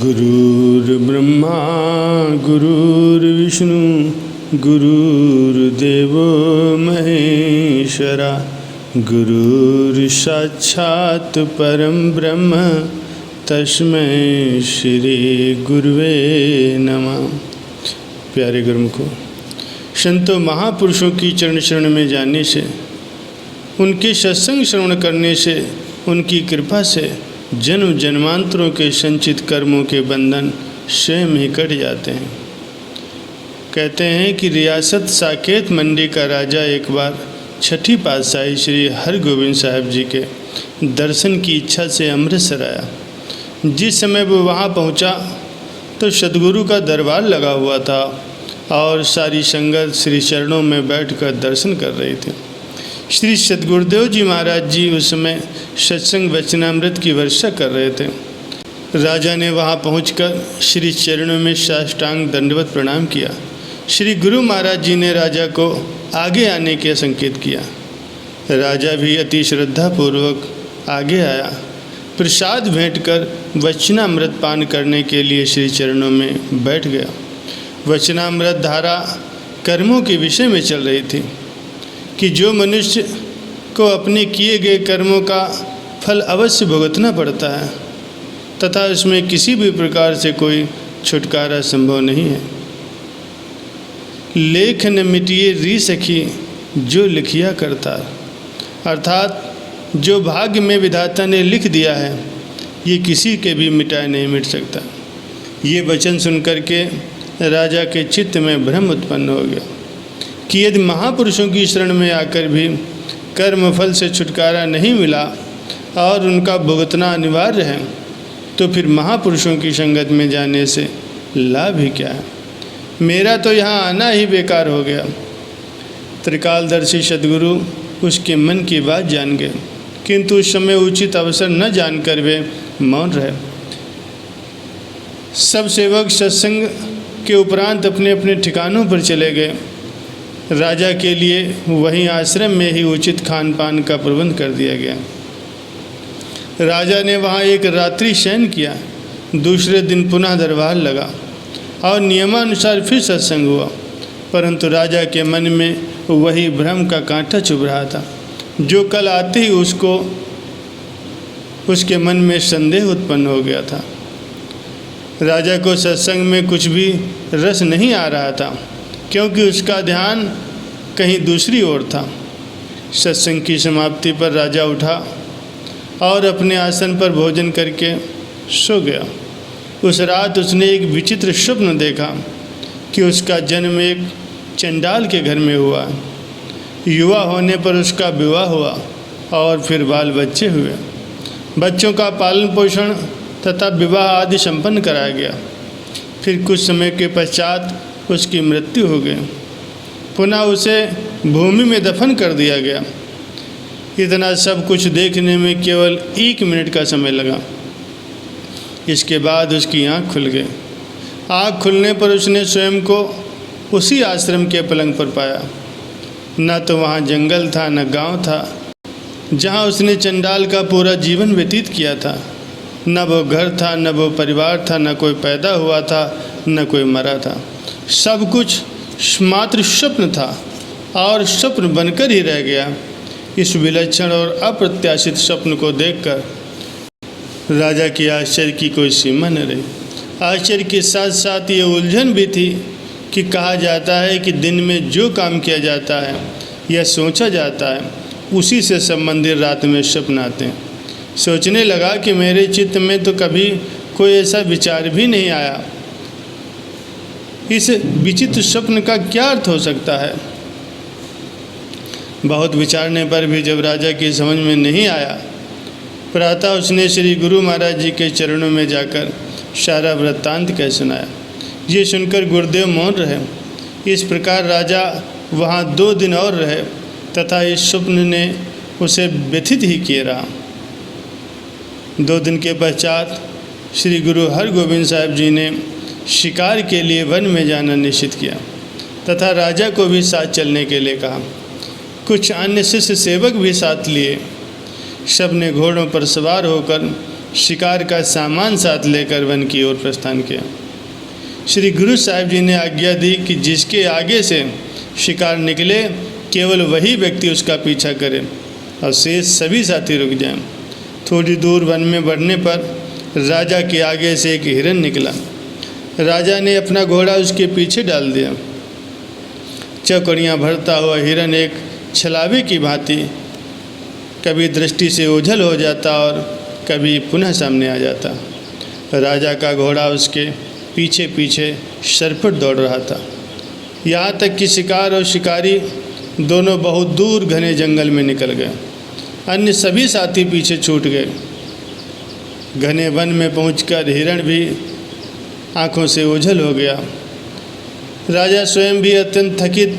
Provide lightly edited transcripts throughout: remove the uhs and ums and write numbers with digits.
गुरुर्ब्रह्मा गुरुर्विष्णु गुरुर्देवो महेश्वरा गुरुर्साक्षात् परम ब्रह्म तस्मै श्री गुरुवे नमः। प्यारे गुरुमुखों, संतों महापुरुषों की चरण शरण में जाने से, उनके सत्संग श्रवण करने से, उनकी कृपा से जन्म जन्मांतरों के संचित कर्मों के बंधन स्वयं ही कट जाते हैं। कहते हैं कि रियासत साकेत मंडी का राजा एक बार छठी पातशाही श्री हरगोविंद साहब जी के दर्शन की इच्छा से अमृतसर आया। जिस समय वो वहाँ पहुँचा तो सद्गुरु का दरबार लगा हुआ था और सारी संगत श्री चरणों में बैठकर दर्शन कर रही थी। श्री सद्गुरुदेव जी महाराज जी उस समय सत्संग वचनामृत की वर्षा कर रहे थे। राजा ने वहां पहुंचकर श्री चरणों में साष्टांग दंडवत प्रणाम किया। श्री गुरु महाराज जी ने राजा को आगे आने के संकेत किया। राजा भी अति श्रद्धापूर्वक आगे आया। प्रसाद भेंट कर वचनामृत पान करने के लिए श्री चरणों में बैठ गया। वचनामृत धारा कर्मों के विषय में चल रही थी कि जो मनुष्य को अपने किए गए कर्मों का फल अवश्य भुगतना पड़ता है तथा इसमें किसी भी प्रकार से कोई छुटकारा संभव नहीं है। लेख न मिटिए री सखी जो लिखिया करता, अर्थात जो भाग्य में विधाता ने लिख दिया है ये किसी के भी मिटाए नहीं मिट सकता। ये वचन सुनकर के राजा के चित्त में भ्रम उत्पन्न हो गया कि यदि महापुरुषों की शरण में आकर भी कर्म फल से छुटकारा नहीं मिला और उनका भुगतना अनिवार्य है तो फिर महापुरुषों की संगत में जाने से लाभ ही क्या है। मेरा तो यहाँ आना ही बेकार हो गया। त्रिकालदर्शी सद्गुरु उसके मन की बात जान गए, किंतु उस समय उचित अवसर न जानकर वे मौन रहे। सब सेवक सत्संग के उपरांत अपने अपने ठिकानों पर चले गए। राजा के लिए वहीं आश्रम में ही उचित खान पान का प्रबंध कर दिया गया। राजा ने वहाँ एक रात्रि शयन किया। दूसरे दिन पुनः दरबार लगा और नियमानुसार फिर सत्संग हुआ, परंतु राजा के मन में वही भ्रम का कांटा चुभ रहा था जो कल आते ही उसके मन में संदेह उत्पन्न हो गया था। राजा को सत्संग में कुछ भी रस नहीं आ रहा था क्योंकि उसका ध्यान कहीं दूसरी ओर था। सत्संग की समाप्ति पर राजा उठा और अपने आसन पर भोजन करके सो गया। उस रात उसने एक विचित्र स्वप्न देखा कि उसका जन्म एक चंडाल के घर में हुआ। युवा होने पर उसका विवाह हुआ और फिर बाल बच्चे हुए। बच्चों का पालन पोषण तथा विवाह आदि संपन्न कराया गया। फिर कुछ समय के पश्चात उसकी मृत्यु हो गई। पुनः उसे भूमि में दफन कर दिया गया। इतना सब कुछ देखने में केवल 1 मिनट का समय लगा। इसके बाद उसकी आँख खुल गई। आँख खुलने पर उसने स्वयं को उसी आश्रम के पलंग पर पाया। न तो वहाँ जंगल था न गांव था जहाँ उसने चंडाल का पूरा जीवन व्यतीत किया था। न वो घर था न वो परिवार था, न कोई पैदा हुआ था न कोई मरा था। सब कुछ मात्र स्वप्न था और स्वप्न बनकर ही रह गया। इस विलक्षण और अप्रत्याशित स्वप्न को देखकर राजा की आश्चर्य की कोई सीमा न रही। आश्चर्य के साथ साथ ये उलझन भी थी कि कहा जाता है कि दिन में जो काम किया जाता है या सोचा जाता है उसी से संबंधित रात में स्वप्न आते हैं। सोचने लगा कि मेरे चित्त में तो कभी कोई ऐसा विचार भी नहीं आया। इस विचित्र स्वप्न का क्या अर्थ हो सकता है। बहुत विचारने पर भी जब राजा की समझ में नहीं आया, प्रातः उसने श्री गुरु महाराज जी के चरणों में जाकर सारा वृत्तांत कह सुनाया। ये सुनकर गुरुदेव मौन रहे। इस प्रकार राजा वहाँ 2 दिन और रहे तथा इस स्वप्न ने उसे व्यथित ही किए रहा। 2 दिन के पश्चात श्री गुरु हरगोविंद साहब जी ने शिकार के लिए वन में जाना निश्चित किया तथा राजा को भी साथ चलने के लिए कहा। कुछ अन्य शिष्य सेवक भी साथ लिए। सब ने घोड़ों पर सवार होकर शिकार का सामान साथ लेकर वन की ओर प्रस्थान किया। श्री गुरु साहिब जी ने आज्ञा दी कि जिसके आगे से शिकार निकले केवल वही व्यक्ति उसका पीछा करे और शेष सभी साथी रुक जाएं। थोड़ी दूर वन में बढ़ने पर राजा के आगे से एक हिरन निकला। राजा ने अपना घोड़ा उसके पीछे डाल दिया। चौकड़ियाँ भरता हुआ हिरन एक छलावे की भांति कभी दृष्टि से ओझल हो जाता और कभी पुनः सामने आ जाता। राजा का घोड़ा उसके पीछे पीछे सरपट दौड़ रहा था, यहाँ तक कि शिकार और शिकारी दोनों बहुत दूर घने जंगल में निकल गए। अन्य सभी साथी पीछे छूट गए। घने वन में पहुंचकर हिरण भी आंखों से ओझल हो गया। राजा स्वयं भी अत्यंत थकित,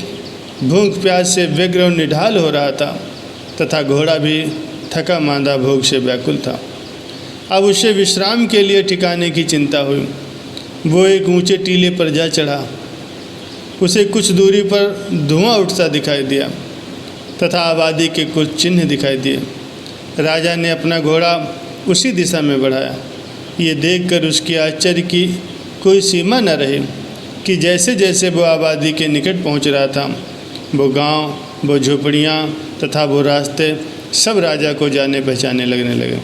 भूख प्यास से व्यग्र और निढाल हो रहा था तथा घोड़ा भी थका मांदा भूख से व्याकुल था। अब उसे विश्राम के लिए ठिकाने की चिंता हुई। वो एक ऊंचे टीले पर जा चढ़ा। उसे कुछ दूरी पर धुआं उठता दिखाई दिया तथा आबादी के कुछ चिन्ह दिखाई दिए। राजा ने अपना घोड़ा उसी दिशा में बढ़ाया। ये देखकर उसके आश्चर्य की कोई सीमा न रही कि जैसे जैसे वो आबादी के निकट पहुंच रहा था, वो गांव, वो झोपड़ियाँ तथा वो रास्ते सब राजा को जाने पहचाने लगने लगे।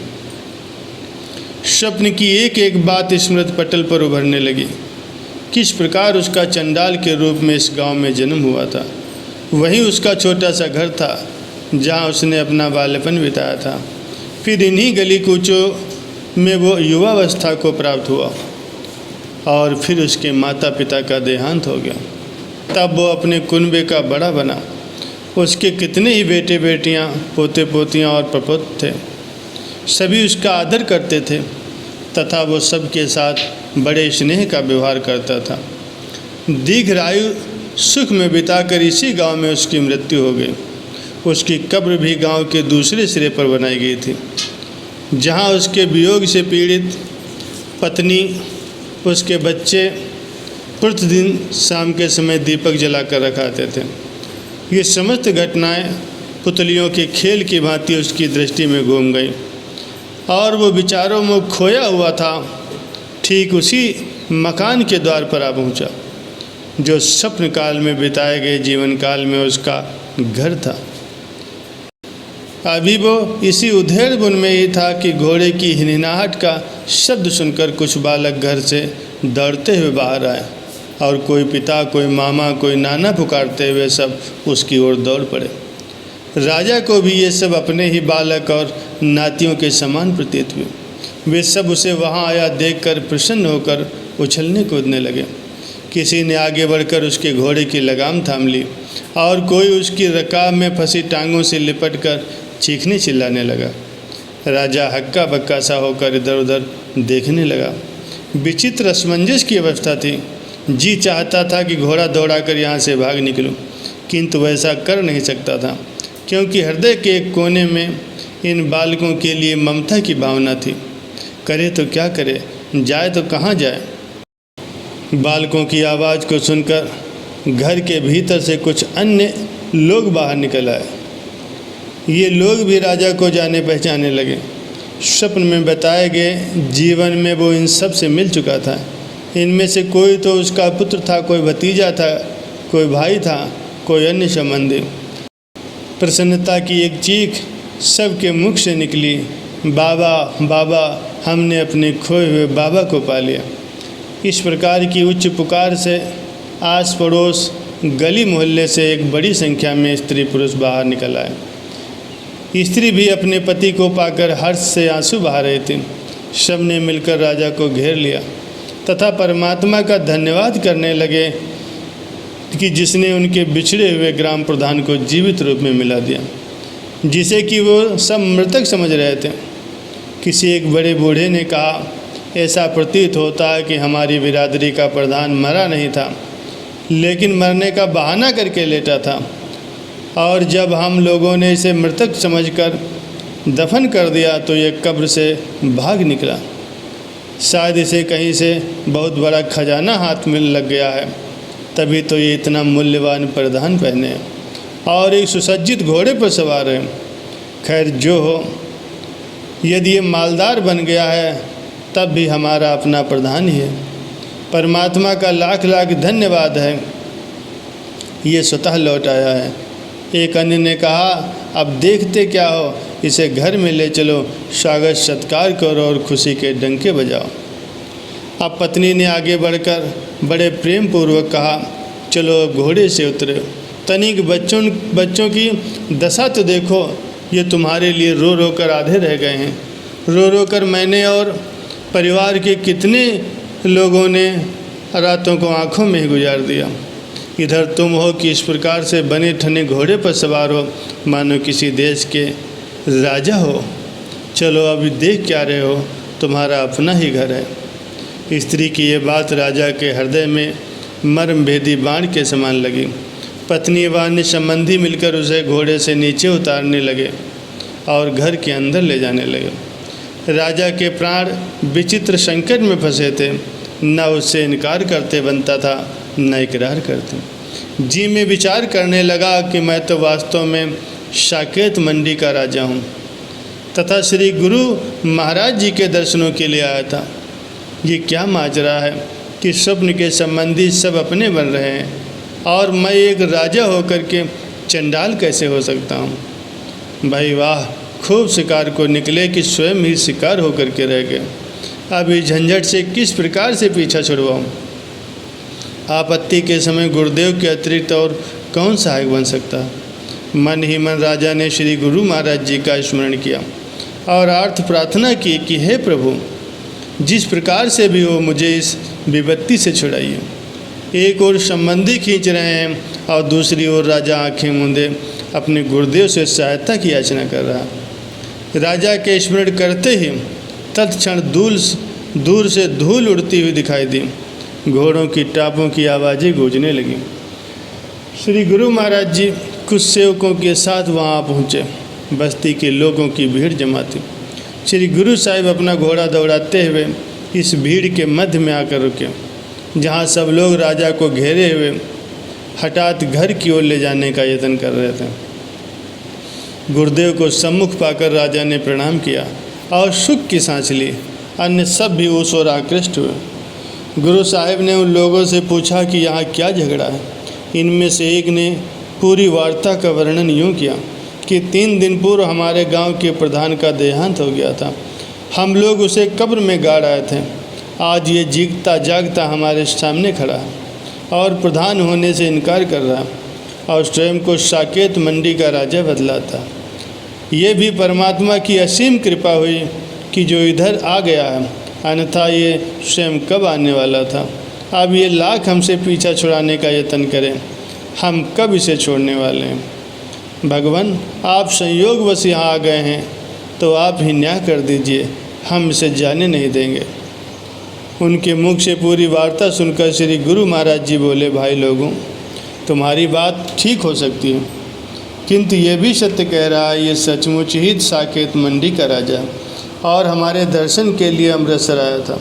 स्वप्न की एक एक बात स्मृति पटल पर उभरने लगी। किस प्रकार उसका चंडाल के रूप में इस गांव में जन्म हुआ था। वहीं उसका छोटा सा घर था जहां उसने अपना बाल्यपन बिताया था। फिर इन्हीं गली कूचों में वो युवावस्था को प्राप्त हुआ और फिर उसके माता पिता का देहांत हो गया। तब वो अपने कुनबे का बड़ा बना। उसके कितने ही बेटे बेटियां, पोते पोतियां और प्रपोत थे। सभी उसका आदर करते थे तथा वो सबके साथ बड़े स्नेह का व्यवहार करता था। दीर्घायु सुख में बिताकर इसी गांव में उसकी मृत्यु हो गई। उसकी कब्र भी गांव के दूसरे सिरे पर बनाई गई थी, जहां उसके वियोग से पीड़ित पत्नी, उसके बच्चे प्रतिदिन शाम के समय दीपक जलाकर रखाते थे। ये समस्त घटनाएं पुतलियों के खेल की भांति उसकी दृष्टि में घूम गई और वो विचारों में खोया हुआ था। ठीक उसी मकान के द्वार पर आ पहुंचा जो स्वप्न काल में बिताए गए जीवन काल में उसका घर था। अभी वो इसी उधेड़ बुन में ही था कि घोड़े की हिनहिनाहट का शब्द सुनकर कुछ बालक घर से दौड़ते हुए बाहर आए और कोई पिता, कोई मामा, कोई नाना पुकारते हुए सब उसकी ओर दौड़ पड़े। राजा को भी ये सब अपने ही बालक और नातियों के समान प्रतीत हुए। वे सब उसे वहाँ आया देखकर प्रसन्न होकर उछलने कूदने लगे। किसी ने आगे बढ़कर उसके घोड़े की लगाम थाम ली और कोई उसकी रकाब में फंसी टांगों से लिपटकर चीखने चिल्लाने लगा। राजा हक्का बक्का सा होकर इधर उधर देखने लगा। विचित्र असमंजस की अवस्था थी। जी चाहता था कि घोड़ा दौड़ाकर यहाँ से भाग निकलूं, किंतु वैसा कर नहीं सकता था क्योंकि हृदय के एक कोने में इन बालकों के लिए ममता की भावना थी। करे तो क्या करे, जाए तो कहाँ जाए। बालकों की आवाज़ को सुनकर घर के भीतर से कुछ अन्य लोग बाहर निकल आए। ये लोग भी राजा को जाने पहचाने लगे। स्वप्न में बताए गए जीवन में वो इन सब से मिल चुका था। इनमें से कोई तो उसका पुत्र था, कोई भतीजा था, कोई भाई था, कोई अन्य संबंधी। प्रसन्नता की एक चीख सबके मुख से निकली, बाबा बाबा, हमने अपने खोए हुए बाबा को पा लिया। इस प्रकार की उच्च पुकार से आस पड़ोस गली मोहल्ले से एक बड़ी संख्या में स्त्री पुरुष बाहर निकल आए। स्त्री भी अपने पति को पाकर हर्ष से आंसू बहा रहे थे। सब ने मिलकर राजा को घेर लिया तथा परमात्मा का धन्यवाद करने लगे कि जिसने उनके बिछड़े हुए ग्राम प्रधान को जीवित रूप में मिला दिया, जिसे कि वो सब मृतक समझ रहे थे। किसी एक बड़े बूढ़े ने कहा, ऐसा प्रतीत होता है कि हमारी बिरादरी का प्रधान मरा नहीं था, लेकिन मरने का बहाना करके लेटा था, और जब हम लोगों ने इसे मृतक समझकर दफन कर दिया तो ये कब्र से भाग निकला। शायद इसे कहीं से बहुत बड़ा खजाना हाथ में लग गया है, तभी तो ये इतना मूल्यवान परिधान पहने और एक सुसज्जित घोड़े पर सवार है। खैर जो हो, यदि ये मालदार बन गया है तब भी हमारा अपना प्रधान ही है। परमात्मा का लाख लाख धन्यवाद है, ये स्वतः लौट आया है। एक अन्य ने कहा, अब देखते क्या हो, इसे घर में ले चलो, स्वागत सत्कार करो और खुशी के डंके बजाओ। अब पत्नी ने आगे बढ़कर बड़े प्रेम पूर्वक कहा, चलो अब घोड़े से उतरे, तनिक बच्चों की दशा तो देखो, ये तुम्हारे लिए रो रो कर आधे रह गए हैं। रो रो कर मैंने और परिवार के कितने लोगों ने रातों को आँखों में ही गुजार दिया। इधर तुम हो कि इस प्रकार से बने ठने घोड़े पर सवार हो, मानो किसी देश के राजा हो। चलो अभी देख क्या रहे हो, तुम्हारा अपना ही घर है। स्त्री की ये बात राजा के हृदय में मर्मभेदी बाण के समान लगी। पत्नी व अन्य संबंधी मिलकर उसे घोड़े से नीचे उतारने लगे और घर के अंदर ले जाने लगे। राजा के प्राण विचित्र संकट में फंसे थे, न उससे इनकार करते बनता था न इकरार करते। जी में विचार करने लगा कि मैं तो वास्तव में साकेत मंडी का राजा हूँ तथा श्री गुरु महाराज जी के दर्शनों के लिए आया था। ये क्या माजरा है कि स्वप्न के संबंधी सब अपने बन रहे हैं और मैं एक राजा होकर के चंडाल कैसे हो सकता हूँ। भाई वाह, खूब शिकार को निकले कि स्वयं ही शिकार होकर के रह गए। अब इस झंझट से किस प्रकार से पीछा छुड़वाऊँ। आपत्ति के समय गुरुदेव के अतिरिक्त और कौन सहायक बन सकता। मन ही मन राजा ने श्री गुरु महाराज जी का स्मरण किया और अर्थ प्रार्थना की कि हे प्रभु, जिस प्रकार से भी हो मुझे इस विपत्ति से छुड़ाइए। एक ओर संबंधी खींच रहे हैं और दूसरी ओर राजा आंखें मूंदे अपने गुरुदेव से सहायता की याचना कर रहा। राजा के स्मरण करते ही तत्क्षण दूर से धूल उड़ती हुई दिखाई दी। घोड़ों की टापों की आवाज़ें गूंजने लगीं। श्री गुरु महाराज जी कुछ सेवकों के साथ वहाँ पहुँचे। बस्ती के लोगों की भीड़ जमा थी। श्री गुरु साहिब अपना घोड़ा दौड़ाते हुए इस भीड़ के मध्य में आकर रुके, जहाँ सब लोग राजा को घेरे हुए हठात घर की ओर ले जाने का यत्न कर रहे थे। गुरुदेव को सम्मुख पाकर राजा ने प्रणाम किया और सुख की सांस ली। अन्य सब भी उस ओर आकृष्ट हुए। गुरु साहिब ने उन लोगों से पूछा कि यहाँ क्या झगड़ा है। इनमें से एक ने पूरी वार्ता का वर्णन यूँ किया कि 3 दिन पूर्व हमारे गांव के प्रधान का देहांत हो गया था। हम लोग उसे कब्र में गाड़ आए थे। आज ये जीगता जागता हमारे सामने खड़ा है और प्रधान होने से इनकार कर रहा और स्वयं को साकेत मंडी का राजा बतलाता। ये भी परमात्मा की असीम कृपा हुई कि जो इधर आ गया है, अन्यथा ये स्वयं कब आने वाला था। अब ये लाख हमसे पीछा छुड़ाने का यत्न करें, हम कब इसे छोड़ने वाले हैं। भगवान, आप संयोगवश यहाँ आ गए हैं तो आप ही न्याय कर दीजिए, हम इसे जाने नहीं देंगे। उनके मुख से पूरी वार्ता सुनकर श्री गुरु महाराज जी बोले, भाई लोगों, तुम्हारी बात ठीक हो सकती है, किंतु ये भी सत्य कह रहा है, ये सचमुच ही साकेत मंडी का राजा और हमारे दर्शन के लिए अमृतसर आया था।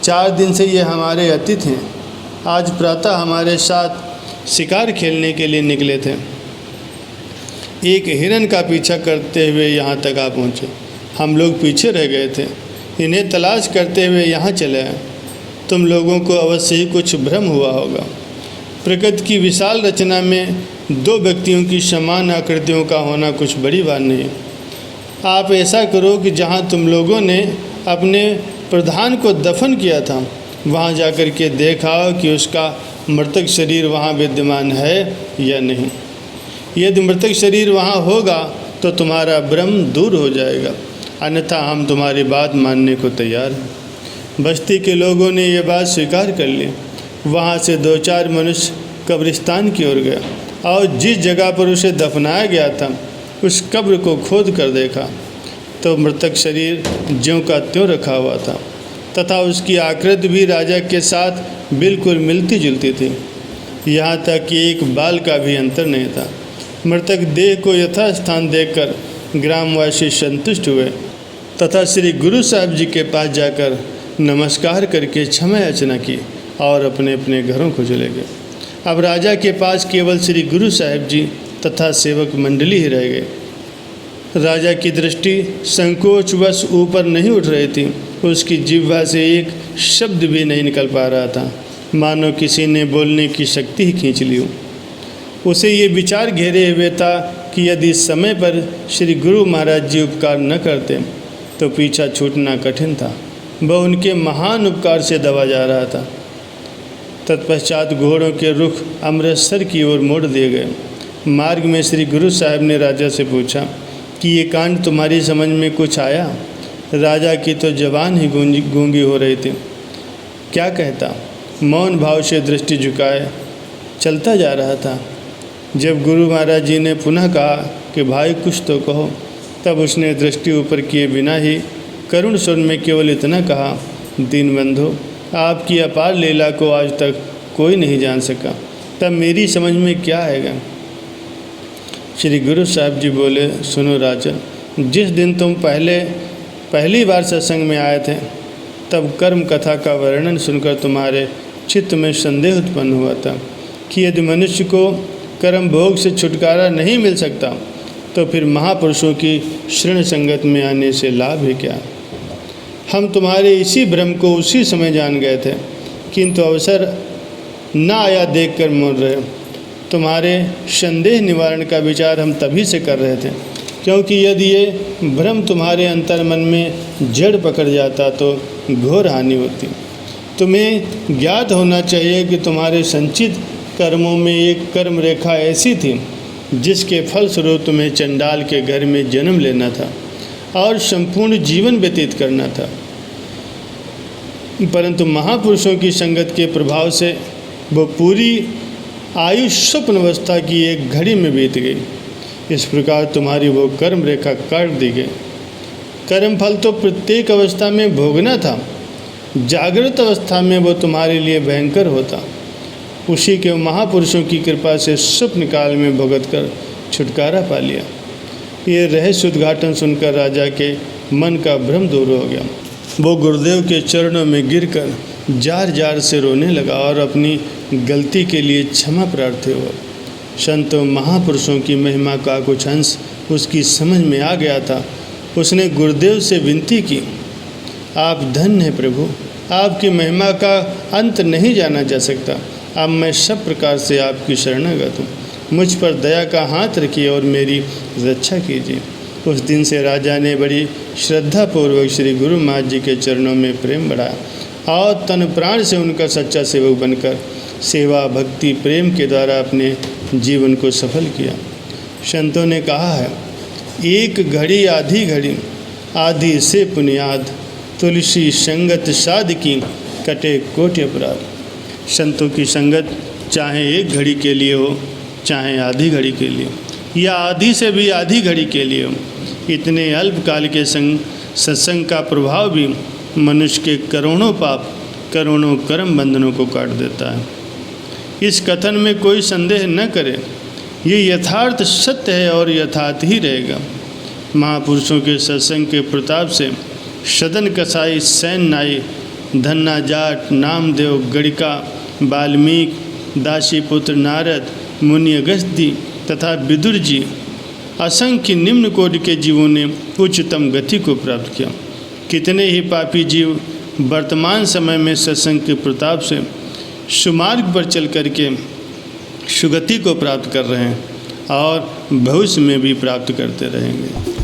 4 दिन से ये हमारे अतिथि हैं। आज प्रातः हमारे साथ शिकार खेलने के लिए निकले थे। एक हिरन का पीछा करते हुए यहाँ तक आ पहुँचे। हम लोग पीछे रह गए थे। इन्हें तलाश करते हुए यहाँ चले आए। तुम लोगों को अवश्य ही कुछ भ्रम हुआ होगा। प्रकृति की विशाल रचना में 2 व्यक्तियों की समान आकृतियों का होना कुछ बड़ी बात नहीं है। आप ऐसा करो कि जहाँ तुम लोगों ने अपने प्रधान को दफन किया था, वहाँ जाकर के देखाओ कि उसका मृतक शरीर वहाँ विद्यमान है या नहीं। यदि मृतक शरीर वहाँ होगा तो तुम्हारा भ्रम दूर हो जाएगा, अन्यथा हम तुम्हारी बात मानने को तैयार हैं। बस्ती के लोगों ने ये बात स्वीकार कर ली। वहाँ से 2-4 मनुष्य कब्रिस्तान की ओर गया और जिस जगह पर उसे दफनाया गया था उस कब्र को खोद कर देखा तो मृतक शरीर ज्यों का त्यों रखा हुआ था तथा उसकी आकृति भी राजा के साथ बिल्कुल मिलती जुलती थी। यहाँ तक कि एक बाल का भी अंतर नहीं था। मृतक देह को यथास्थान देखकर ग्रामवासी संतुष्ट हुए तथा श्री गुरु साहिब जी के पास जाकर नमस्कार करके क्षमा याचना की और अपने अपने घरों को चले गए। अब राजा के पास केवल श्री गुरु साहिब जी तथा सेवक मंडली ही रह गए। राजा की दृष्टि संकोचवश ऊपर नहीं उठ रही थी। उसकी जिह्वा से एक शब्द भी नहीं निकल पा रहा था, मानो किसी ने बोलने की शक्ति ही खींच ली हो। उसे ये विचार घेरे हुए था कि यदि समय पर श्री गुरु महाराज जी उपकार न करते तो पीछा छूटना कठिन था। वह उनके महान उपकार से दबा जा रहा था। तत्पश्चात घोड़ों के रुख अमृतसर की ओर मोड़ दिए गए। मार्ग में श्री गुरु साहब ने राजा से पूछा कि ये कांड तुम्हारी समझ में कुछ आया? राजा की तो जबान ही गूंगी हो रही थी। क्या कहता? मौन भाव से दृष्टि झुकाए चलता जा रहा था। जब गुरु महाराज जी ने पुनः कहा कि भाई कुछ तो कहो, तब उसने दृष्टि ऊपर किए बिना ही करुण स्वर में केवल इतना कहा, दीनबंधु, आपकी अपार लीला को आज तक कोई नहीं जान सका, तब मेरी समझ में क्या आएगा? श्री गुरु साहब जी बोले, सुनो राजन, जिस दिन तुम पहली बार सत्संग में आए थे तब कर्म कथा का वर्णन सुनकर तुम्हारे चित्त में संदेह उत्पन्न हुआ था कि यदि मनुष्य को कर्म भोग से छुटकारा नहीं मिल सकता तो फिर महापुरुषों की शरण संगत में आने से लाभ है क्या? हम तुम्हारे इसी भ्रम को उसी समय जान गए थे, किंतु अवसर न आया देखकर मोड़ रहे। तुम्हारे संदेह निवारण का विचार हम तभी से कर रहे थे, क्योंकि यदि ये भ्रम तुम्हारे अंतर मन में जड़ पकड़ जाता तो घोर हानि होती। तुम्हें ज्ञात होना चाहिए कि तुम्हारे संचित कर्मों में एक कर्म रेखा ऐसी थी जिसके फलस्वरूप तुम्हें चंडाल के घर में जन्म लेना था और संपूर्ण जीवन व्यतीत करना था, परंतु महापुरुषों की संगत के प्रभाव से वो पूरी आयु स्वप्न अवस्था की एक घड़ी में बीत गई। इस प्रकार तुम्हारी वो कर्म रेखा काट दी गई। कर्म फल तो प्रत्येक अवस्था में भोगना था, जागृत अवस्था में वो तुम्हारे लिए भयंकर होता। उसी के महापुरुषों की कृपा से स्वप्न काल में भुगत कर छुटकारा पा लिया। ये रहस्य उद्घाटन सुनकर राजा के मन का भ्रम दूर हो गया। वो गुरुदेव के चरणों में गिरकर जार जार से रोने लगा और अपनी गलती के लिए क्षमा प्रार्थी हुआ। संतों महापुरुषों की महिमा का कुछ अंश उसकी समझ में आ गया था। उसने गुरुदेव से विनती की, आप धन्य हैं प्रभु, आपकी महिमा का अंत नहीं जाना जा सकता। अब मैं सब प्रकार से आपकी शरणागत हूँ। मुझ पर दया का हाथ रखिए और मेरी रक्षा कीजिए। उस दिन से राजा ने बड़ी श्रद्धापूर्वक श्री गुरु महाराज जी के चरणों में प्रेम बढ़ाया और तन प्राण से उनका सच्चा सेवक बनकर सेवा भक्ति प्रेम के द्वारा अपने जीवन को सफल किया। संतों ने कहा है, एक घड़ी आधी घड़ी आधी से पुनियाद, तुलसी संगत साधकी कटे कोटि अपराध। संतों की संगत चाहे एक घड़ी के लिए हो चाहे आधी घड़ी के लिए या आधी से भी आधी घड़ी के लिए हो, इतने अल्पकाल के सत्संग का प्रभाव भी मनुष्य के करोड़ों पाप करोड़ों कर्म बंधनों को काट देता है। इस कथन में कोई संदेह न करे, ये यथार्थ सत्य है और यथार्थ ही रहेगा। महापुरुषों के सत्संग के प्रताप से सदन कसाई सैन नाई धन्ना जाट नामदेव गणिका वाल्मीकि दासीपुत्र नारद मुनि अगस्त्य तथा विदुर जी असंख्य निम्न कोटि के जीवों ने उच्चतम गति को प्राप्त किया। कितने ही पापी जीव वर्तमान समय में सत्संग के प्रताप से सुमार्ग पर चल करके सुगति को प्राप्त कर रहे हैं और भविष्य में भी प्राप्त करते रहेंगे।